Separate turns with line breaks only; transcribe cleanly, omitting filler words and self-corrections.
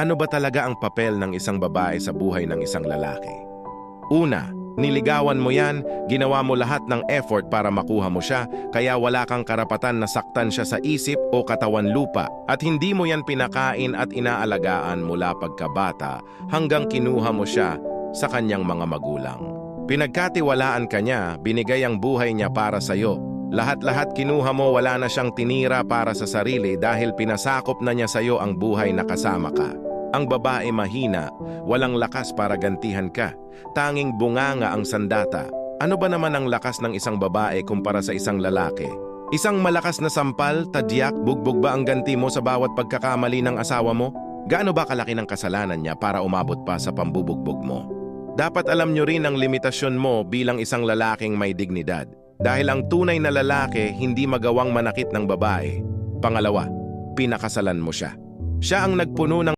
Ano ba talaga ang papel ng isang babae sa buhay ng isang lalaki? Una, niligawan mo yan, ginawa mo lahat ng effort para makuha mo siya, kaya wala kang karapatan na saktan siya sa isip o katawan lupa at hindi mo yan pinakain at inaalagaan mula pagkabata hanggang kinuha mo siya sa kanyang mga magulang. Pinagkatiwalaan ka niya, binigay ang buhay niya para sa'yo. Lahat-lahat kinuha mo, wala na siyang tinira para sa sarili dahil pinasakop na niya sa'yo ang buhay na kasama ka. Ang babae mahina, walang lakas para gantihan ka. Tanging bunganga ang sandata. Ano ba naman ang lakas ng isang babae kumpara sa isang lalaki? Isang malakas na sampal, tadyak, bugbog ba ang ganti mo sa bawat pagkakamali ng asawa mo? Gaano ba kalaki ng kasalanan niya para umabot pa sa pambubugbog mo? Dapat alam nyo rin ang limitasyon mo bilang isang lalaking may dignidad. Dahil ang tunay na lalaki hindi magawang manakit ng babae. Pangalawa, pinakasalan mo siya. Siya ang nagpuno ng